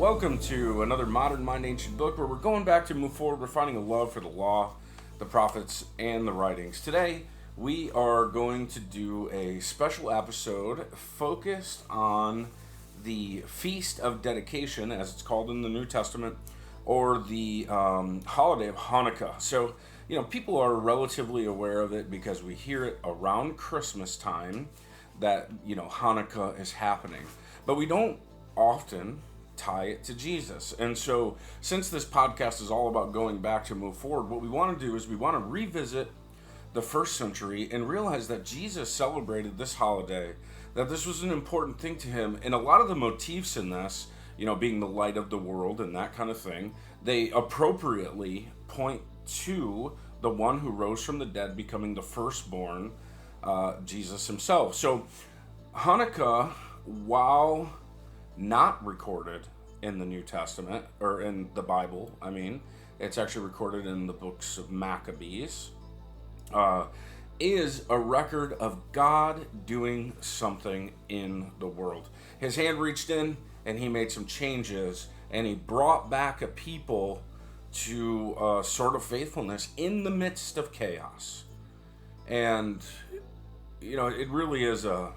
Welcome to another Modern Mind Ancient Book where we're going back to move forward. We're finding a love for the law, the prophets, and the writings. Today, we are going to do a special episode focused on the Feast of Dedication, as it's called in the New Testament, or the holiday of Hanukkah. So, people are relatively aware of it because we hear it around Christmas time that, Hanukkah is happening. But we don't often tie it to Jesus. And so, since this podcast is all about going back to move forward, what we want to do is we want to revisit the first century and realize that Jesus celebrated this holiday, that this was an important thing to him. And a lot of the motifs in this, being the light of the world and that kind of thing, they appropriately point to the one who rose from the dead, becoming the firstborn, Jesus himself. So Hanukkah, while not recorded in the New Testament, or in the Bible, it's actually recorded in the books of Maccabees, is a record of God doing something in the world. His hand reached in and he made some changes, and he brought back a people to a sort of faithfulness in the midst of chaos. And, it really is a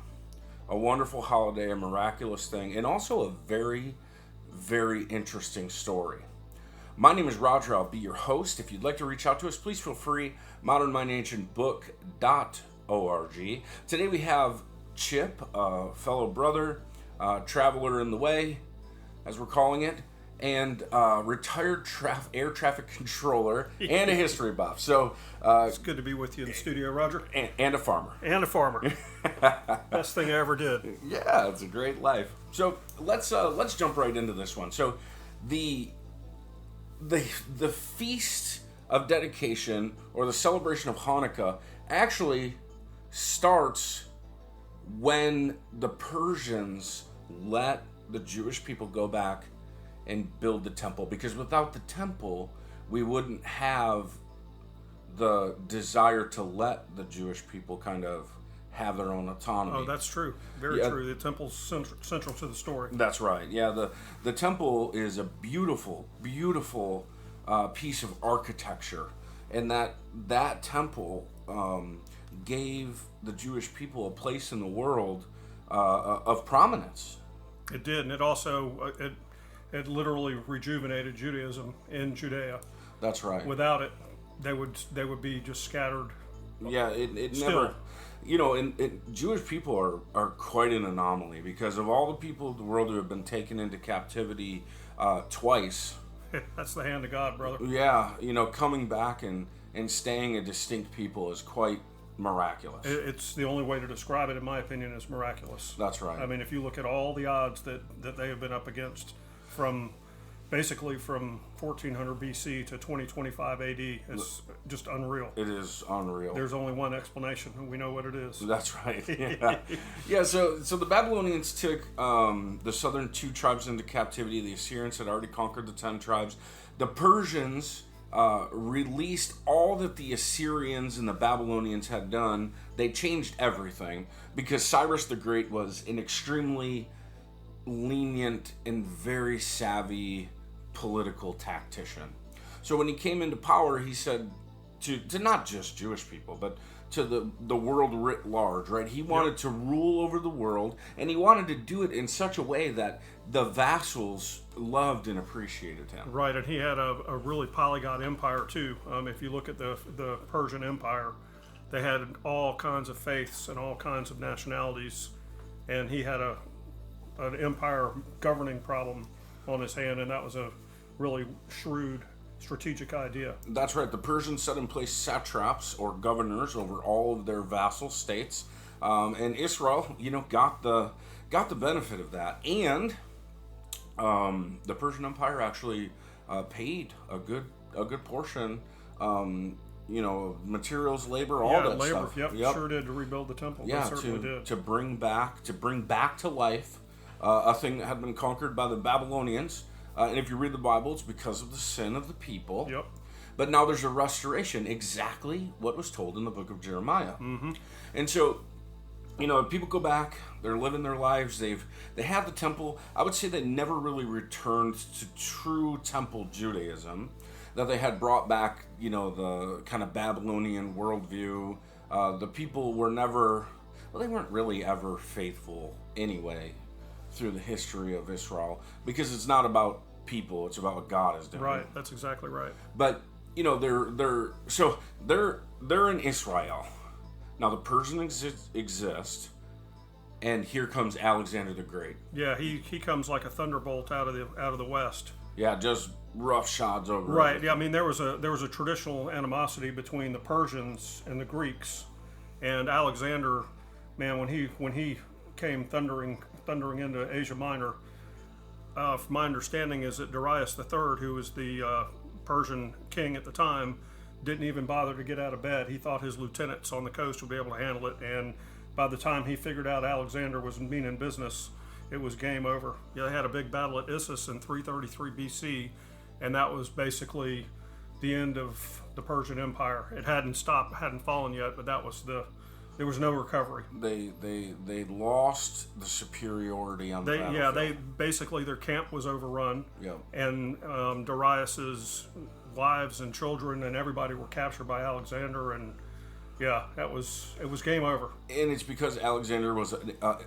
wonderful holiday, a miraculous thing, and also a very, very interesting story. My name is Roger. I'll be your host. If you'd like to reach out to us, please feel free. modernmindancientbook.org. Today we have Chip, a fellow brother, traveler in the way, as we're calling it, and retired air traffic controller and a history buff. So it's good to be with you in the studio, Roger. And a farmer. Best thing I ever did. Yeah, it's a great life. So let's jump right into this one. So the Feast of Dedication, or the celebration of Hanukkah, actually starts when the Persians let the Jewish people go back and build the temple, because without the temple, we wouldn't have the desire to let the Jewish people kind of have their own autonomy. Oh, that's true. Very true. The temple's central to the story. That's right. Yeah, the temple is a beautiful, beautiful piece of architecture, and that temple gave the Jewish people a place in the world of prominence. It did, and it also it literally rejuvenated Judaism in Judea. That's right. Without it, they would be just scattered. Yeah, it never. And Jewish people are quite an anomaly, because of all the people of the world who have been taken into captivity twice. That's the hand of God, brother. Yeah, coming back and staying a distinct people is quite miraculous. It's the only way to describe it, in my opinion, is miraculous. That's right. If you look at all the odds that they have been up against, from 1400 BC to 2025 AD, it's just unreal. It is unreal. There's only one explanation, and we know what it is. That's right. Yeah. So the Babylonians took the southern 2 tribes into captivity. The Assyrians had already conquered the 10 tribes. The Persians released all that the Assyrians and the Babylonians had done. They changed everything, because Cyrus the Great was an extremely lenient and very savvy political tactician. So when he came into power, he said to not just Jewish people, but to the world writ large, right? He wanted to rule over the world, and he wanted to do it in such a way that the vassals loved and appreciated him. Right, and he had a really polyglot empire too. If you look at the Persian Empire, they had all kinds of faiths and all kinds of nationalities, and he had an empire governing problem on his hand, and that was a really shrewd strategic idea. That's right. The Persians set in place satraps, or governors, over all of their vassal states, and Israel, got the benefit of that. And the Persian Empire actually paid a good portion, materials, labor, all that labor, stuff. Yep, sure did, to rebuild the temple. Yeah, they certainly did. To bring back to life a thing that had been conquered by the Babylonians. And if you read the Bible, it's because of the sin of the people. Yep. But now there's a restoration, exactly what was told in the book of Jeremiah. Mm-hmm. And so People go back, they're living their lives, they have the temple. I would say they never really returned to true temple Judaism, that they had brought back, the kind of Babylonian worldview. The people were never, they weren't really ever faithful anyway through the history of Israel, because it's not about people, it's about what God is doing. Right, that's exactly right. But, they're in Israel. Now the Persians exist, and here comes Alexander the Great. Yeah, he comes like a thunderbolt out of the west. Yeah, just rough shots over. Right. Everything. Yeah, I mean there was a traditional animosity between the Persians and the Greeks, and Alexander, man, when he came thundering into Asia Minor, from my understanding is that Darius III, who was the Persian king at the time, didn't even bother to get out of bed. He thought his lieutenants on the coast would be able to handle it, and by the time he figured out Alexander was meaning business, it was game over. Yeah, they had a big battle at Issus in 333 BC, and that was basically the end of the Persian Empire. It hadn't fallen yet, but there was no recovery. They lost the superiority on the battlefield. Yeah, they basically, their camp was overrun. Yeah. And Darius's wives and children and everybody were captured by Alexander, and yeah, it was game over. And it's because Alexander was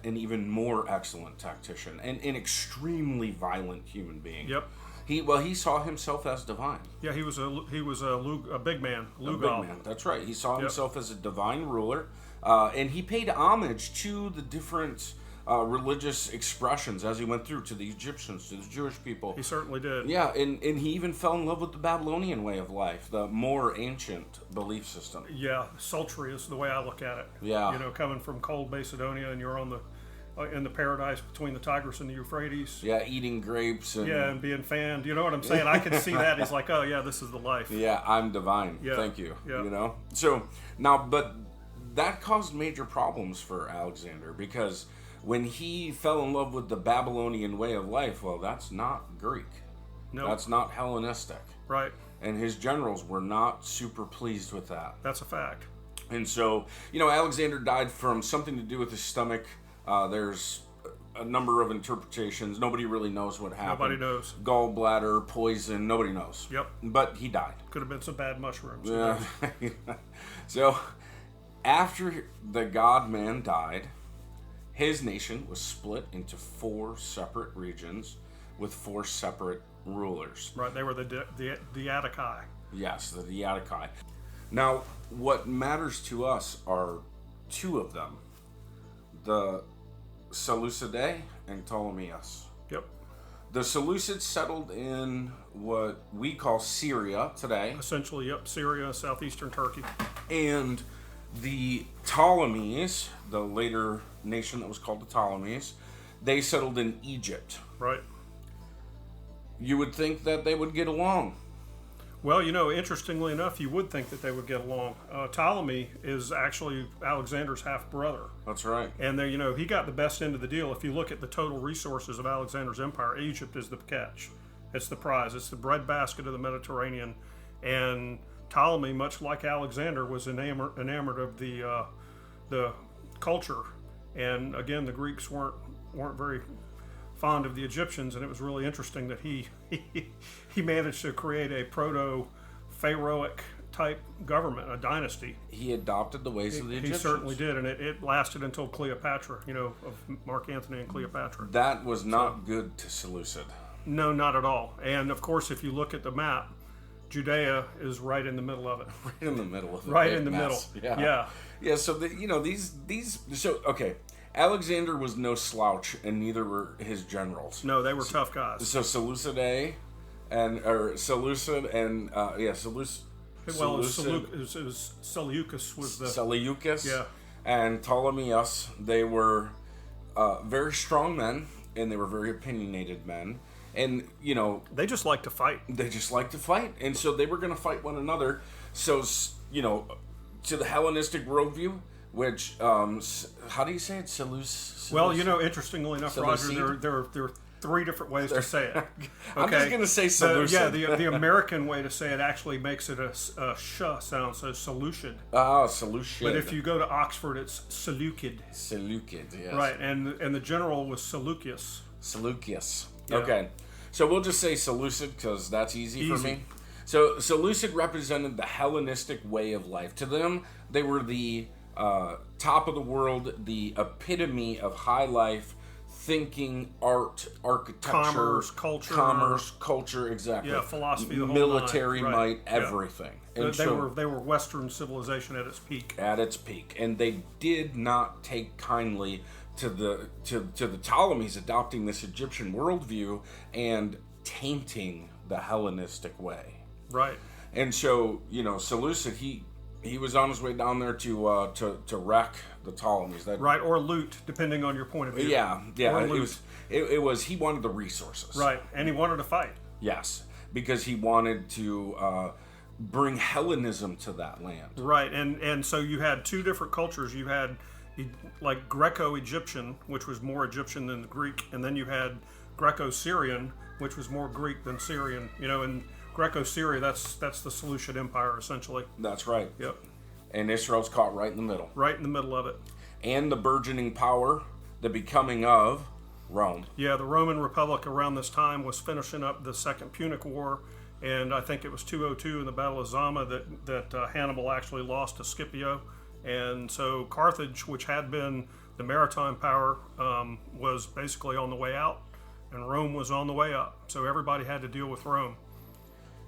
an even more excellent tactician and an extremely violent human being. Yep. He saw himself as divine. Yeah, he was a big man. A big man. That's right. He saw himself as a divine ruler, and he paid homage to the different religious expressions as he went through, to the Egyptians, to the Jewish people. He certainly did. Yeah, and he even fell in love with the Babylonian way of life, the more ancient belief system. Yeah, sultry is the way I look at it. Yeah. Coming from cold Macedonia, and you're on in the paradise between the Tigris and the Euphrates. Yeah, eating grapes. And being fanned. You know what I'm saying? I can see that. He's like, oh yeah, this is the life. Yeah, I'm divine. Yeah. Thank you. Yeah. So now, but that caused major problems for Alexander, because when he fell in love with the Babylonian way of life, well, that's not Greek. No. That's not Hellenistic. Right. And his generals were not super pleased with that. That's a fact. And so, Alexander died from something to do with his stomach. There's a number of interpretations. Nobody really knows what happened. Nobody knows. Gallbladder, poison, nobody knows. Yep. But he died. Could have been some bad mushrooms. Yeah. So, after the God-man died, his nation was split into 4 separate regions with 4 separate rulers. Right, they were the Diadochi. Yes, the Diadochi. Now, what matters to us are 2 of them. The Seleucidae and Ptolemaios. Yep. The Seleucids settled in what we call Syria today. Essentially, yep, Syria, southeastern Turkey. And the Ptolemies, the later nation that was called the Ptolemies, they settled in Egypt. Right. You would think that they would get along. Well, interestingly enough, you would think that they would get along. Ptolemy is actually Alexander's half-brother. That's right. And there, he got the best end of the deal. If you look at the total resources of Alexander's empire, Egypt is the catch. It's the prize. It's the breadbasket of the Mediterranean. And Ptolemy, much like Alexander, was enamored of the culture. And again, the Greeks weren't very fond of the Egyptians, and it was really interesting that he managed to create a proto-pharaohic type government, a dynasty. He adopted the ways of the Egyptians. He certainly did, and it lasted until Cleopatra, of Mark Antony and Cleopatra. That was not good to Seleucid. No, not at all. And of course, if you look at the map, Judea is right in the middle of it. Right in the middle of it. Right in the middle. Yeah. Yeah. So these. So okay. Alexander was no slouch, and neither were his generals. No, they were tough guys. So Seleucid and Seleucid. Well, it was Seleucus was the Seleucus. Yeah. And Ptolemaios. They were very strong men, and they were very opinionated men, and they just like to fight. And so they were going to fight one another. So to the Hellenistic worldview. Which, how do you say it? Well, interestingly enough, Seleucid? Roger, there three different ways to say it. Okay? I'm just going to say Seleucid. The American way to say it actually makes it a sh sound, so Seleucid. Ah, Seleucid. But if you go to Oxford, it's Seleucid. Seleucid, yes. Right, and the general was Seleucus. Seleucus. Yeah. Okay. So we'll just say Seleucid because that's easy for me. So Seleucid represented the Hellenistic way of life. To them, they were the top of the world, the epitome of high life, thinking, art, architecture, commerce, culture, exactly. Yeah, philosophy, the whole military nine. might, Right. everything. Yeah. And They were Western civilization at its peak. At its peak, and they did not take kindly to the Ptolemies adopting this Egyptian worldview and tainting the Hellenistic way. Right. And so, Seleucid, he was on his way down there to wreck the Ptolemies. Right, or loot, depending on your point of view. Yeah. Or It was he wanted the resources. Right, and he wanted to fight. Yes, because he wanted to bring Hellenism to that land. Right, and so you had two different cultures. You had like Greco-Egyptian, which was more Egyptian than the Greek, and then you had Greco-Syrian, which was more Greek than Syrian. And Greco-Syria, that's the Seleucid Empire, essentially. That's right. Yep. And Israel's caught right in the middle. Right in the middle of it. And the burgeoning power, the becoming of Rome. Yeah, the Roman Republic around this time was finishing up the Second Punic War, and I think it was 202 in the Battle of Zama that Hannibal actually lost to Scipio. And so Carthage, which had been the maritime power, was basically on the way out, and Rome was on the way up. So everybody had to deal with Rome.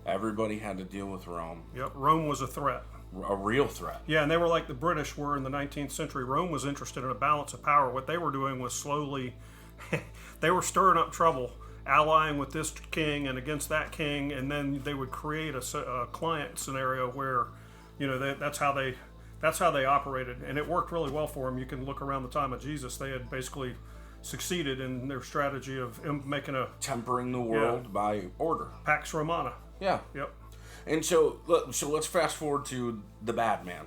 Everybody had to deal with Rome. Yep, Rome was a threat. A real threat. Yeah, and they were like the British were in the 19th century. Rome was interested in a balance of power. What they were doing was slowly, they were stirring up trouble, allying with this king and against that king, and then they would create a client scenario where, that's how they operated, and it worked really well for them. You can look around the time of Jesus; they had basically succeeded in their strategy of making a tempering the world by order. Pax Romana. Yeah. Yep. And so let's fast forward to the bad man.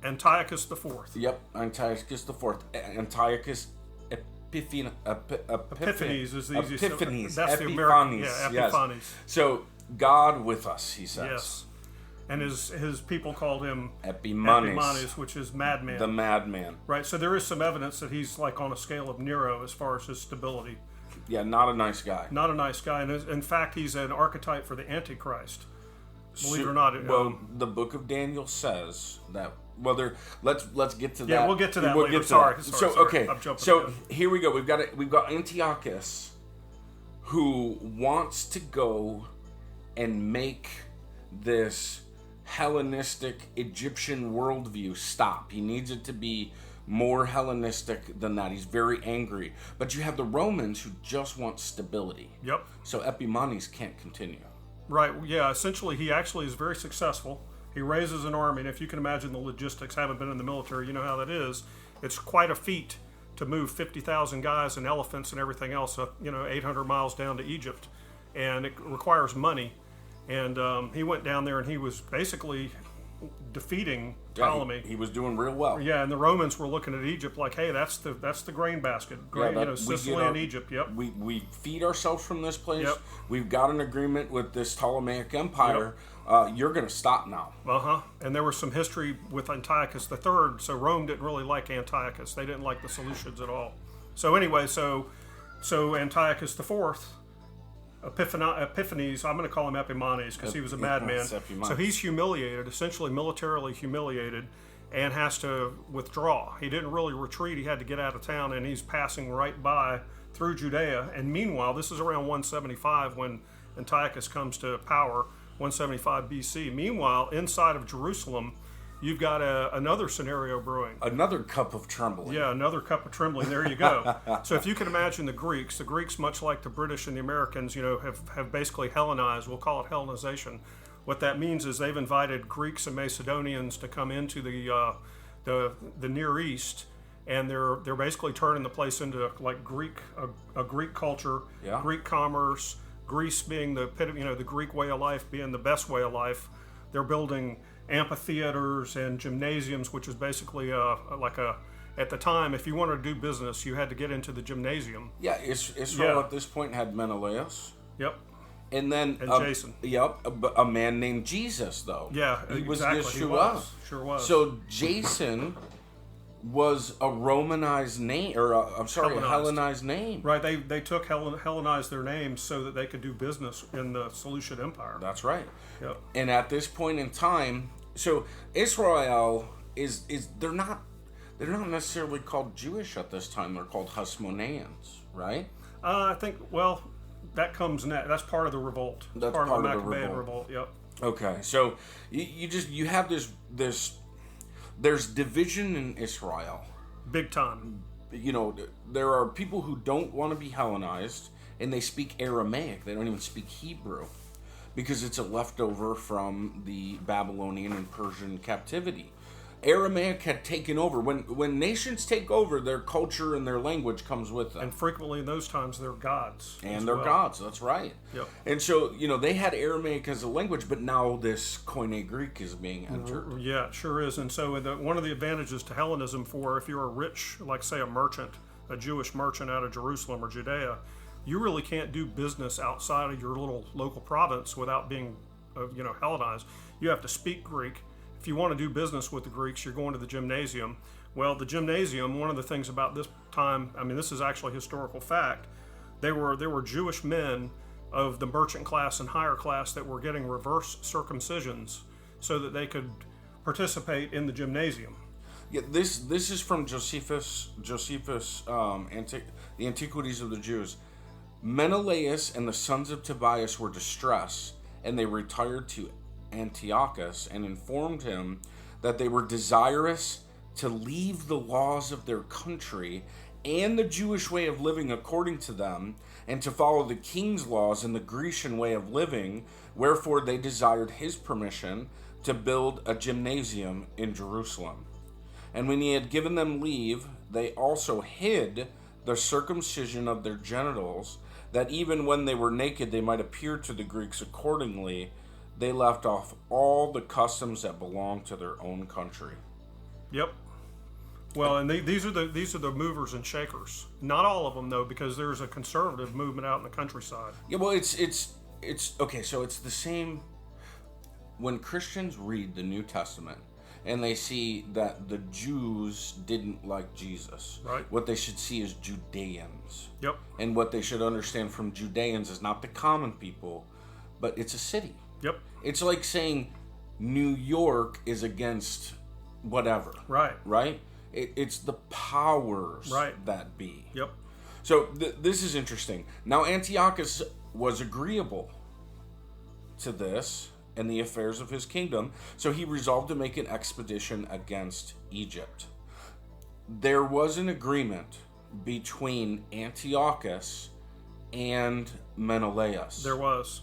Antiochus IV. Yep, Antiochus IV. Antiochus Epiphanes is the easiest. Epiphanes. That's the American. Yeah, Epiphanes. Yes. So God with us, he says. Yes. And his people called him Epimanes, which is madman. The madman. Right. So there is some evidence that he's like on a scale of Nero as far as his stability. Yeah, not a nice guy. Not a nice guy, and in fact, he's an archetype for the Antichrist. Believe it or not. The Book of Daniel says that. Well, let's get to that. Yeah, we'll get to that later. Sorry. Okay. I'm jumping so in. Here we go. We've got Antiochus, who wants to go and make this Hellenistic Egyptian worldview stop. He needs it to be more Hellenistic than that. He's very angry. But you have the Romans who just want stability. Yep. So Epimanes can't continue. Right. Yeah. Essentially, he actually is very successful. He raises an army, and if you can imagine the logistics, haven't been in the military, you know how that is. It's quite a feat to move 50,000 guys and elephants and everything else, 800 miles down to Egypt, and it requires money. And he went down there, and he was basically defeating Ptolemy. He was doing real well. Yeah, and the Romans were looking at Egypt like, hey, that's the grain basket. Sicily and Egypt. Yep. We feed ourselves from this place. Yep. We've got an agreement with this Ptolemaic Empire. You're going to stop now. And there was some history with Antiochus III. So Rome didn't really like Antiochus. They didn't like the Seleucids at all. So anyway, so Antiochus IV. Epiphanes, I'm going to call him Epimanes because he was a madman. So he's humiliated, essentially militarily humiliated, and has to withdraw. He didn't really retreat. He had to get out of town, and he's passing right by through Judea. And meanwhile, this is around 175 when Antiochus comes to power, 175 BC. Meanwhile, inside of Jerusalem, you've got another scenario brewing. Another cup of trembling. Yeah, another cup of trembling. There you go. So if you can imagine the Greeks, much like the British and the Americans, have basically Hellenized. We'll call it Hellenization. What that means is they've invited Greeks and Macedonians to come into the Near East, and they're basically turning the place into like a Greek culture, Greek commerce, Greece being the Greek way of life being the best way of life. They're building amphitheaters and gymnasiums, which is basically like a At the time, if you wanted to do business, you had to get into the gymnasium. Yeah, Israel at this point had Menelaus. Yep. And then Jason. Yep, a man named Jesus, though. Yeah, he was exactly. Yeshua. He was. Sure was. So Jason was a Romanized name, or a Hellenized name. Right. They took Hellenized their names so that they could do business in the Seleucid Empire. That's right. Yep. And at this point in time, so Israel is they're not necessarily called Jewish at this time. They're called Hasmoneans, right? I think, well, that comes next. That's part of the revolt. That's part of the the Maccabean Revolt. Yep. Okay, so you have this there's division in Israel. Big time. You know, there are people who don't want to be Hellenized, and they speak Aramaic. They don't even speak Hebrew because it's a leftover from the Babylonian and Persian captivity. Aramaic had taken over. When nations take over, their culture and their language comes with them. And frequently in those times, they're gods. And they're gods, that's right. Yep. And so, they had Aramaic as a language, but now this Koine Greek is being entered. Yeah, it sure is. And so one of the advantages to Hellenism if you're a rich, like say a merchant, a Jewish merchant out of Jerusalem or Judea, you really can't do business outside of your little local province without being, Hellenized. You have to speak Greek. If you want to do business with the Greeks, you're going to the gymnasium. Well, the gymnasium, one of the things about this time, this is actually historical fact, there were Jewish men of the merchant class and higher class that were getting reverse circumcisions so that they could participate in the gymnasium. Yeah, this is from Josephus, the Antiquities of the Jews. Menelaus and the sons of Tobias were distressed, and they retired to Antiochus and informed him that they were desirous to leave the laws of their country and the Jewish way of living according to them, and to follow the king's laws and the Grecian way of living, wherefore they desired his permission to build a gymnasium in Jerusalem. And when he had given them leave, they also hid the circumcision of their genitals, that even when they were naked they might appear to the Greeks accordingly. They left off all the customs that belonged to their own country. Yep. Well, and these are the movers and shakers. Not all of them though, because there's a conservative movement out in the countryside. Yeah, well, it's okay. So it's the same. When Christians read the New Testament and they see that the Jews didn't like Jesus, right? What they should see is Judeans. Yep. And what they should understand from Judeans is not the common people, but it's a city. Yep. It's like saying New York is against whatever. Right. Right? It's the powers that be. Yep. So this is interesting. Now Antiochus was agreeable to this and the affairs of his kingdom, so he resolved to make an expedition against Egypt. There was an agreement between Antiochus and Menelaus. There was.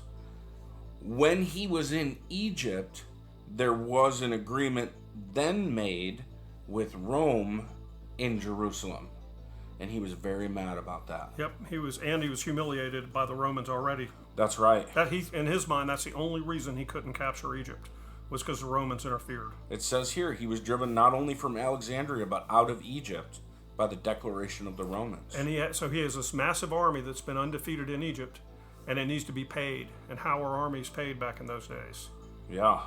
When he was in Egypt, there was an agreement then made with Rome in Jerusalem. And he was very mad about that. Yep, he was humiliated by the Romans already. That's right. In his mind, that's the only reason he couldn't capture Egypt, was because the Romans interfered. It says here he was driven not only from Alexandria but out of Egypt by the declaration of the Romans. And he has this massive army that's been undefeated in Egypt, and it needs to be paid. And how were armies paid back in those days? Yeah.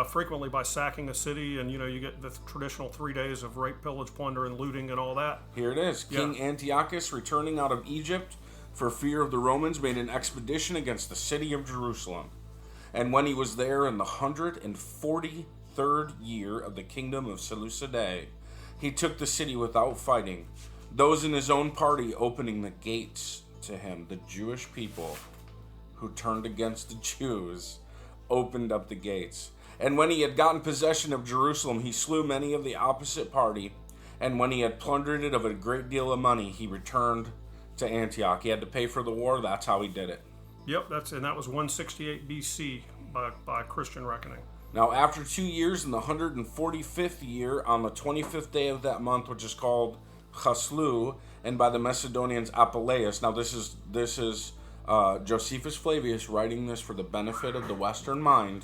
Frequently by sacking a city, and you get the traditional 3 days of rape, pillage, plunder, and looting and all that. Here it is. King Antiochus, returning out of Egypt for fear of the Romans, made an expedition against the city of Jerusalem. And when he was there in the 143rd year of the kingdom of Seleucid, he took the city without fighting, those in his own party opening the gates to him. The Jewish people who turned against the Jews opened up the gates. And when he had gotten possession of Jerusalem, he slew many of the opposite party. And when he had plundered it of a great deal of money, he returned to Antioch. He had to pay for the war. That's how he did it. Yep, that was 168 BC by Christian reckoning. Now, after 2 years, in the 145th year, on the 25th day of that month, which is called Chaslu, and by the Macedonians Apuleius. Now, this is Josephus Flavius writing this for the benefit of the Western mind.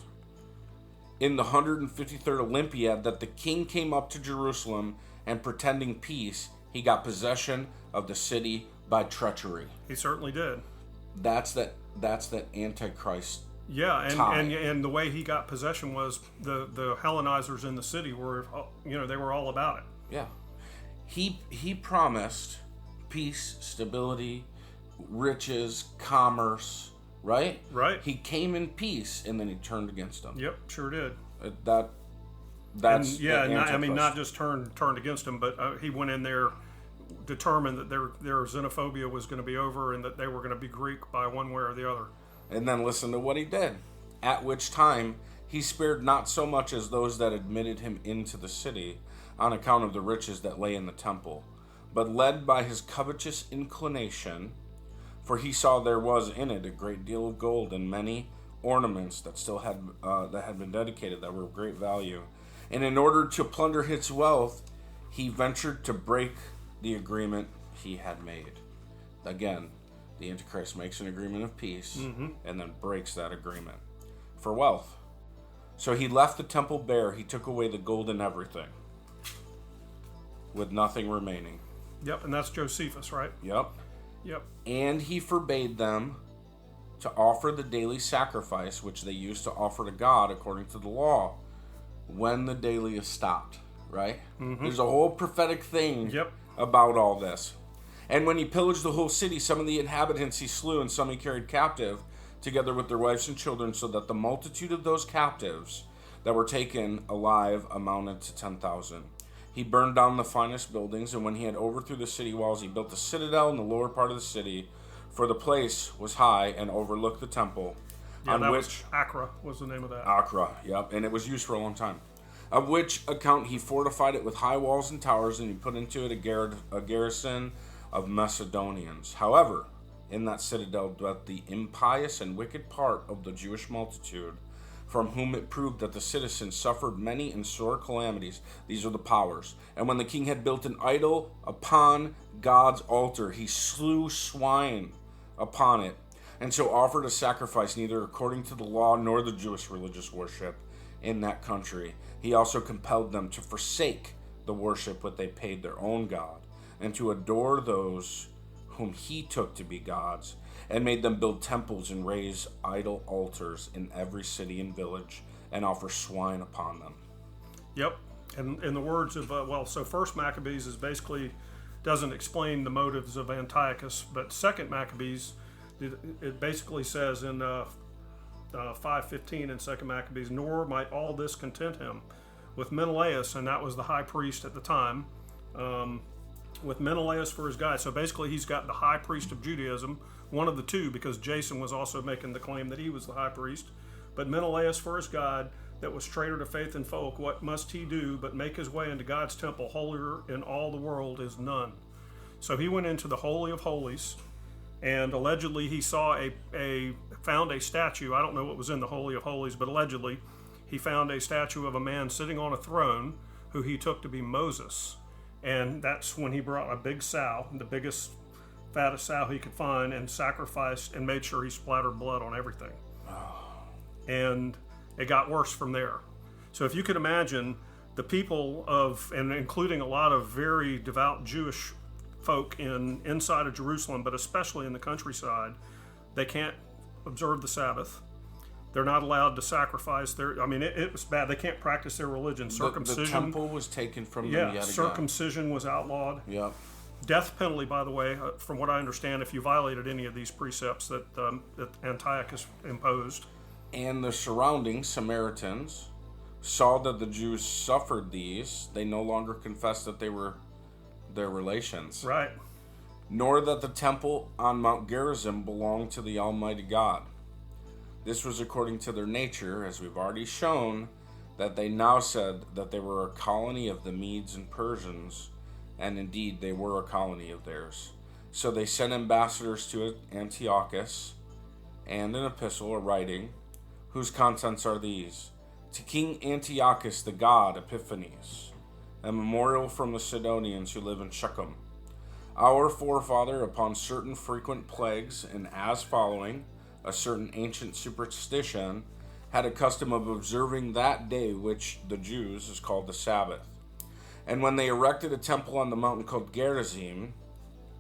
In the 153rd Olympiad, that the king came up to Jerusalem and pretending peace, he got possession of the city by treachery. He certainly did. That's that Antichrist. Yeah, time. and the way he got possession was the Hellenizers in the city were, they were all about it. Yeah. He promised peace, stability, riches, commerce, right? Right. He came in peace, and then he turned against them. Yep, sure did. That's not just turned against him, but he went in there determined that their xenophobia was going to be over and that they were going to be Greek by one way or the other. And then listen to what he did. At which time he spared not so much as those that admitted him into the city on account of the riches that lay in the temple, but led by his covetous inclination, for he saw there was in it a great deal of gold and many ornaments that still had been dedicated, that were of great value. And in order to plunder his wealth, he ventured to break the agreement he had made. Again, the Antichrist makes an agreement of peace and then breaks that agreement for wealth. So he left the temple bare. He took away the gold and everything, with nothing remaining. Yep, and that's Josephus, right? Yep. And he forbade them to offer the daily sacrifice which they used to offer to God according to the law, when the daily is stopped, right? There's a whole prophetic thing about all this. And when he pillaged the whole city, some of the inhabitants he slew, and some he carried captive, together with their wives and children, so that the multitude of those captives that were taken alive amounted to 10,000. He burned down the finest buildings, and when he had overthrew the city walls, he built a citadel in the lower part of the city, for the place was high and overlooked the temple. Acra was the name of that. Acra, yep, and it was used for a long time. Of which account he fortified it with high walls and towers, and he put into it a garrison of Macedonians. However, in that citadel dwelt the impious and wicked part of the Jewish multitude, from whom it proved that the citizens suffered many and sore calamities. These are the powers. And when the king had built an idol upon God's altar, he slew swine upon it, and so offered a sacrifice neither according to the law nor the Jewish religious worship in that country. He also compelled them to forsake the worship which they paid their own God, and to adore those whom he took to be gods, and made them build temples and raise idol altars in every city and village, and offer swine upon them. Yep. And in the words of, so First Maccabees is basically doesn't explain the motives of Antiochus, but Second Maccabees, it basically says in 5:15 in Second Maccabees, nor might all this content him. With Menelaus, and that was the high priest at the time, with Menelaus for his guide. So basically he's got the high priest of Judaism, one of the two, because Jason was also making the claim that he was the high priest. But Menelaus for his guide, that was traitor to faith and folk, what must he do but make his way into God's temple? Holier in all the world is none. So he went into the Holy of Holies, and allegedly he found a statue. I don't know what was in the Holy of Holies, but allegedly he found a statue of a man sitting on a throne who he took to be Moses. And that's when he brought a big sow, the biggest, fattest sow he could find, and sacrificed and made sure he splattered blood on everything. And it got worse from there. So if you could imagine the people and including a lot of very devout Jewish folk inside of Jerusalem, but especially in the countryside, they can't observe the Sabbath. They're not allowed to sacrifice it was bad. They can't practice their religion. Circumcision. The temple was taken from them yet again. Circumcision was outlawed. Yep. Death penalty, by the way, from what I understand, if you violated any of these precepts that Antiochus imposed. And the surrounding Samaritans saw that the Jews suffered these. They no longer confessed that they were their relations. Right. Nor that the temple on Mount Gerizim belonged to the Almighty God. This was according to their nature, as we've already shown, that they now said that they were a colony of the Medes and Persians, and indeed they were a colony of theirs. So they sent ambassadors to Antiochus, and an epistle, a writing, whose contents are these: to King Antiochus the god Epiphanes, a memorial from the Sidonians who live in Shechem. Our forefather, upon certain frequent plagues, and as following a certain ancient superstition, had a custom of observing that day which the Jews is called the Sabbath. And when they erected a temple on the mountain called Gerizim,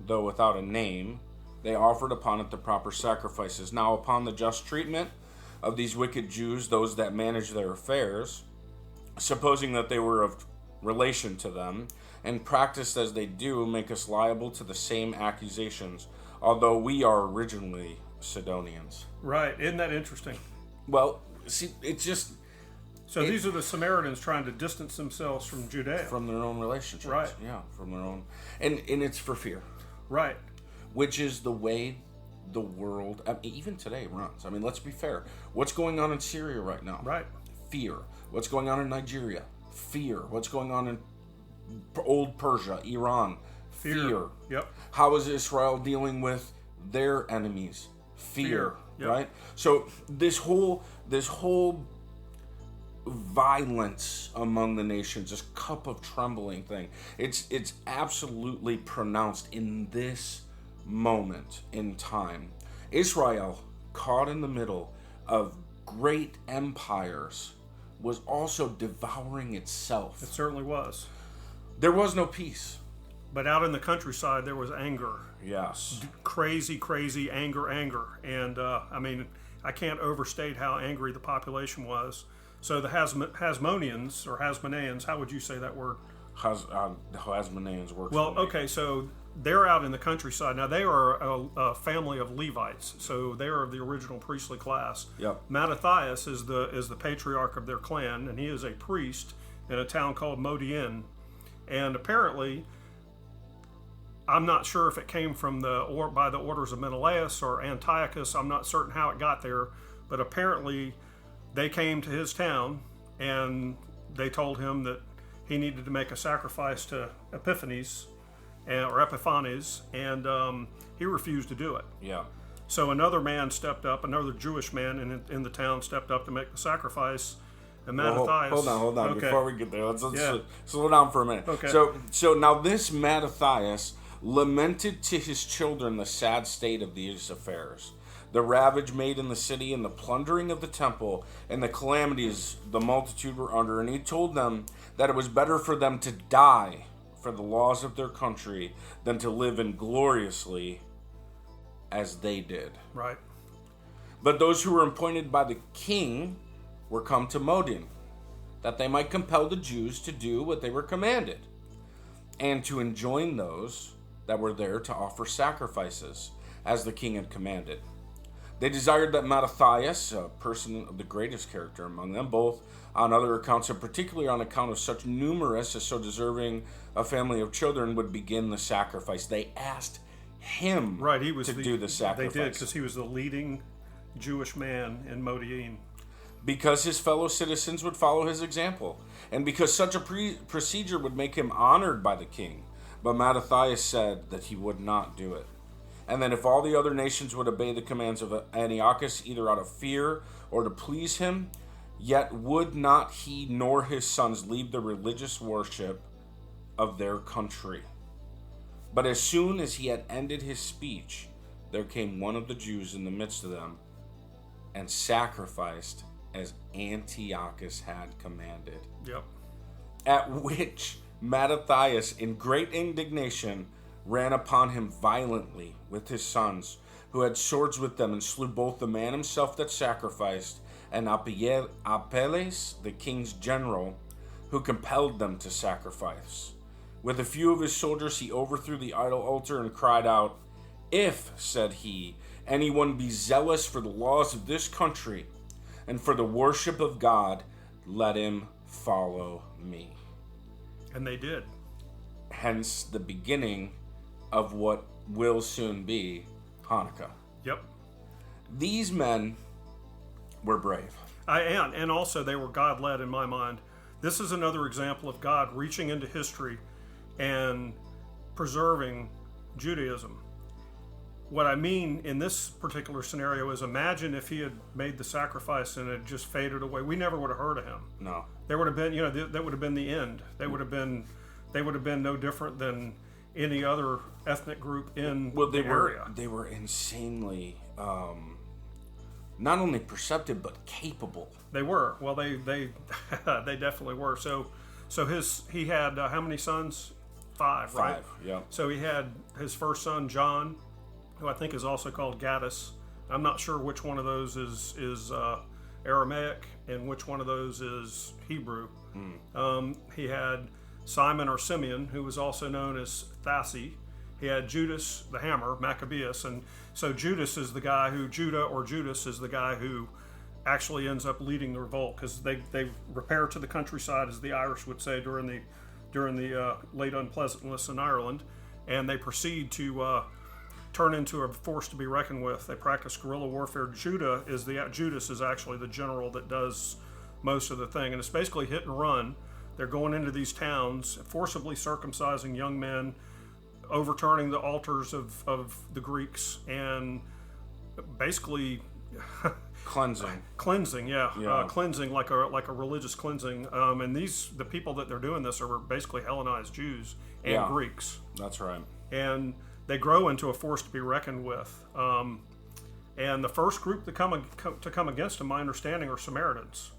though without a name, they offered upon it the proper sacrifices. Now upon the just treatment of these wicked Jews, those that manage their affairs, supposing that they were of relation to them, and practiced as they do, make us liable to the same accusations, although we are originally Sidonians. Right. Isn't that interesting? Well, see, it's just... So these are the Samaritans trying to distance themselves from Judea. From their own relationships. Right. Yeah, from their own... And it's for fear. Right. Which is the way the world, I mean, even today, runs. I mean, let's be fair. What's going on in Syria right now? Right. Fear. What's going on in Nigeria? Fear. What's going on in old Persia, Iran? Fear. Yep. How is Israel dealing with their enemies? Fear. Yep. Right? So this whole violence among the nations, this cup of trembling thing, it's absolutely pronounced in this moment in time. Israel, caught in the middle of great empires, was also devouring itself. It certainly was. There was no peace. But out in the countryside, there was anger. Yes. Crazy anger. And, I mean, I can't overstate how angry the population was. So the Hasmoneans, or Hasmoneans, how would you say that word? Hasmoneans works. Well, okay, so they're out in the countryside. Now, they are a family of Levites, so they are of the original priestly class. Yep. Mattathias is the patriarch of their clan, and he is a priest in a town called Modiin. And apparently, I'm not sure if it came from by the orders of Menelaus or Antiochus. I'm not certain how it got there, but apparently they came to his town and they told him that he needed to make a sacrifice to Epiphanes, and he refused to do it. Yeah. So another man stepped up, another Jewish man in the town stepped up to make the sacrifice. And Mattathias... Hold on. Okay. Before we get there, let's slow down for a minute. Okay. So now this Mattathias lamented to his children the sad state of these affairs, the ravage made in the city, and the plundering of the temple, and the calamities the multitude were under. And he told them that it was better for them to die for the laws of their country than to live ingloriously as they did. Right. But those who were appointed by the king were come to Modin, that they might compel the Jews to do what they were commanded, and to enjoin those that were there to offer sacrifices, as the king had commanded. They desired that Mattathias, a person of the greatest character among them, both on other accounts and particularly on account of such numerous as so deserving a family of children, would begin the sacrifice. They asked him to do the sacrifice. They did, because he was the leading Jewish man in Modiin. Because his fellow citizens would follow his example, and because such a procedure would make him honored by the king. But Mattathias said that he would not do it, and that if all the other nations would obey the commands of Antiochus, either out of fear or to please him, yet would not he nor his sons leave the religious worship of their country. But as soon as he had ended his speech, there came one of the Jews in the midst of them, and sacrificed as Antiochus had commanded. Yep. At which Mattathias, in great indignation, ran upon him violently with his sons, who had swords with them, and slew both the man himself that sacrificed, and Apelles, the king's general, who compelled them to sacrifice. With a few of his soldiers he overthrew the idol altar and cried out, "If," said he, "anyone be zealous for the laws of this country and for the worship of God, let him follow me." And they did. Hence the beginning of what will soon be Hanukkah. Yep. These men were brave. And also they were God-led in my mind. This is another example of God reaching into history and preserving Judaism. What I mean in this particular scenario is, imagine if he had made the sacrifice and it just faded away. We never would have heard of him. No. There would have been, that would have been the end. They would have been no different than any other ethnic group in the area. They were insanely, not only perceptive but capable. They were. Well, they they definitely were. So So he had how many sons? 5, right? 5, yeah. So he had his first son, John, who I think is also called Gaddis. I'm not sure which one of those is Aramaic and which one of those is Hebrew. He had Simon or Simeon, who was also known as Thassi. He had Judas the Hammer, Maccabeus, and so Judas is the guy who Judas is the guy who actually ends up leading the revolt, because they repair to the countryside, as the Irish would say during the late unpleasantness in Ireland, and they proceed to turn into a force to be reckoned with. They practice guerrilla warfare. Judas is actually the general that does most of the thing, and it's basically hit and run. They're going into these towns, forcibly circumcising young men, overturning the altars of the Greeks, and basically cleansing, cleansing like a religious cleansing. And the people that they're doing this are basically Hellenized Jews and Greeks. That's right. And they grow into a force to be reckoned with. And the first group to come against them, my understanding, are Samaritans.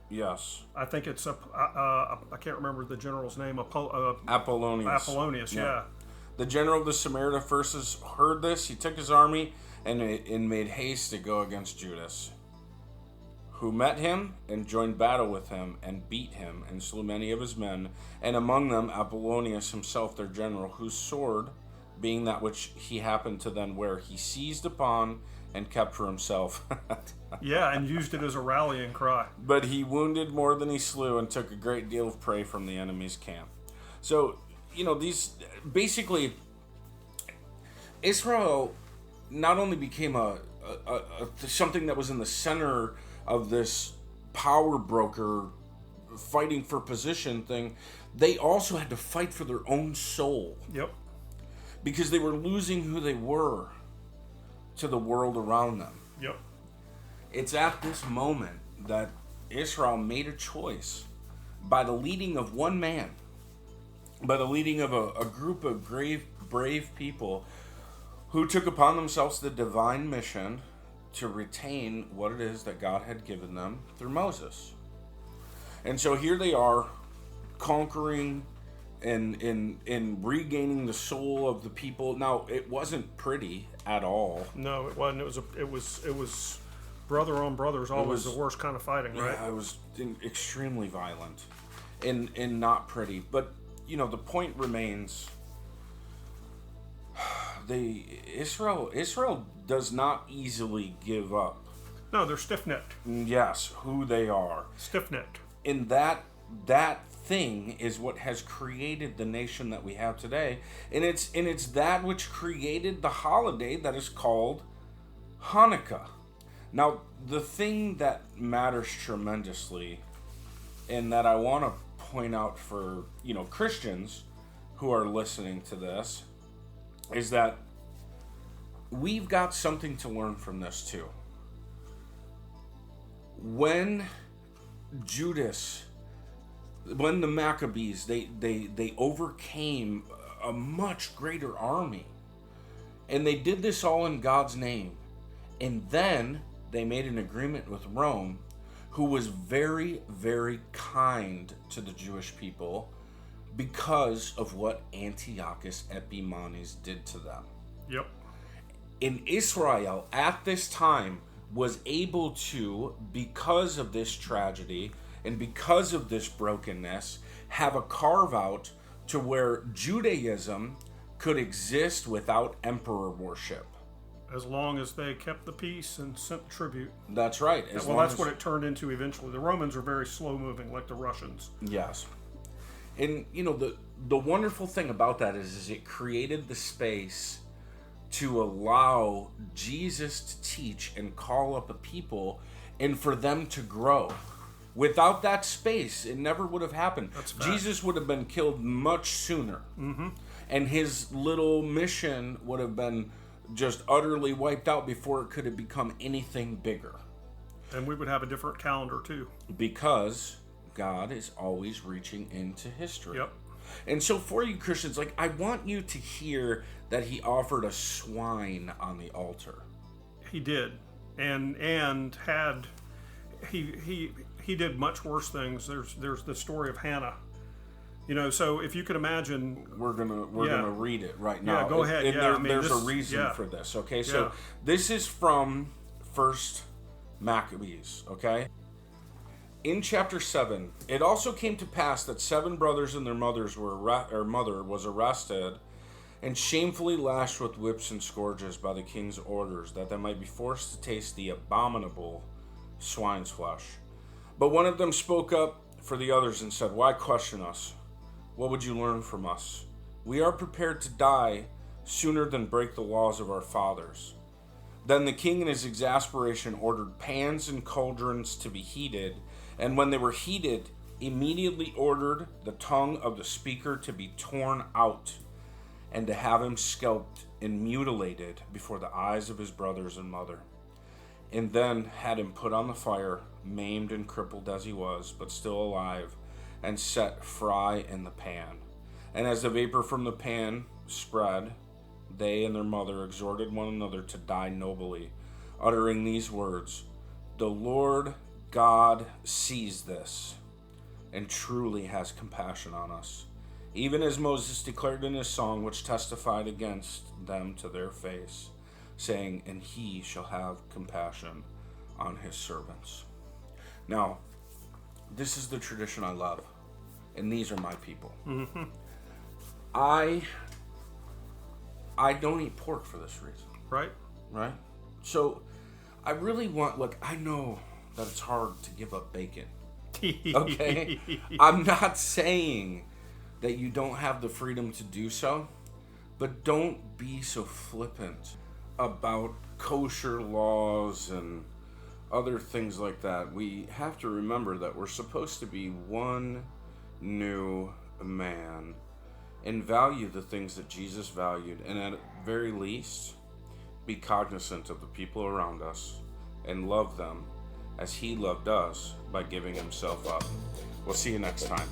Yes. I think it's I can't remember the general's name. Apollonius. Apollonius, yeah. The general of the Samaritan forces heard this. He took his army and made haste to go against Judas, who met him and joined battle with him and beat him and slew many of his men, and among them Apollonius himself, their general, whose sword, being that which he happened to then wear, he seized upon and kept for himself. Yeah, and used it as a rallying cry. But he wounded more than he slew and took a great deal of prey from the enemy's camp. So, these basically, Israel not only became a something that was in the center of this power broker fighting for position thing, they also had to fight for their own soul. Yep. Because they were losing who they were to the world around them. Yep. It's at this moment that Israel made a choice by the leading of one man, by the leading of a group of brave people who took upon themselves the divine mission to retain what it is that God had given them through Moses. And so here they are, conquering and regaining the soul of the people. Now, it wasn't pretty at all. No, it wasn't. It was brother on brother is always the worst kind of fighting, right? Yeah, it was extremely violent and not pretty. But the point remains: Israel does not easily give up. No, they're stiff-necked. Yes, who they are. Stiff-necked. And that thing is what has created the nation that we have today, and it's that which created the holiday that is called Hanukkah. Now, the thing that matters tremendously, and that I want to point out for Christians who are listening to this, is that we've got something to learn from this too. When the Maccabees, they overcame a much greater army, and they did this all in God's name, and then they made an agreement with Rome, who was very, very kind to the Jewish people because of what Antiochus Epiphanes did to them. Yep. In Israel at this time was able to, because of this tragedy and because of this brokenness, have a carve out to where Judaism could exist without emperor worship. As long as they kept the peace and sent tribute. That's right. That's what it turned into eventually. The Romans are very slow moving, like the Russians. Yes. And the wonderful thing about that is it created the space to allow Jesus to teach and call up a people and for them to grow. Without that space, it never would have happened. Jesus would have been killed much sooner. Mm-hmm. And his little mission would have been just utterly wiped out before it could have become anything bigger. And we would have a different calendar too. Because God is always reaching into history. Yep. And so for you Christians, I want you to hear that he offered a swine on the altar. He did. And had he did much worse things. There's the story of Hannah, So if you could imagine, we're gonna read it right now. Yeah, go ahead. And there's a reason for this. Okay, so this is from First Maccabees. Okay, in chapter 7, it also came to pass that 7 brothers and their mother was arrested and shamefully lashed with whips and scourges by the king's orders, that they might be forced to taste the abominable swine's flesh. But one of them spoke up for the others and said, "Why question us? What would you learn from us? We are prepared to die sooner than break the laws of our fathers." Then the king in his exasperation ordered pans and cauldrons to be heated, and when they were heated, immediately ordered the tongue of the speaker to be torn out, and to have him scalped and mutilated before the eyes of his brothers and mother. And then had him put on the fire, maimed and crippled as he was, but still alive, and set fry in the pan. And as the vapor from the pan spread, they and their mother exhorted one another to die nobly, uttering these words, "The Lord God sees this, and truly has compassion on us, even as Moses declared in his song, which testified against them to their face, saying, and he shall have compassion on his servants." Now, this is the tradition I love, and these are my people. Mm-hmm. I don't eat pork for this reason. Right? So, I really want, I know that it's hard to give up bacon. Okay? I'm not saying that you don't have the freedom to do so, but don't be so flippant about kosher laws and other things like that. We have to remember that we're supposed to be one new man and value the things that Jesus valued, and at very least be cognizant of the people around us and love them as he loved us by giving himself up. We'll see you next time.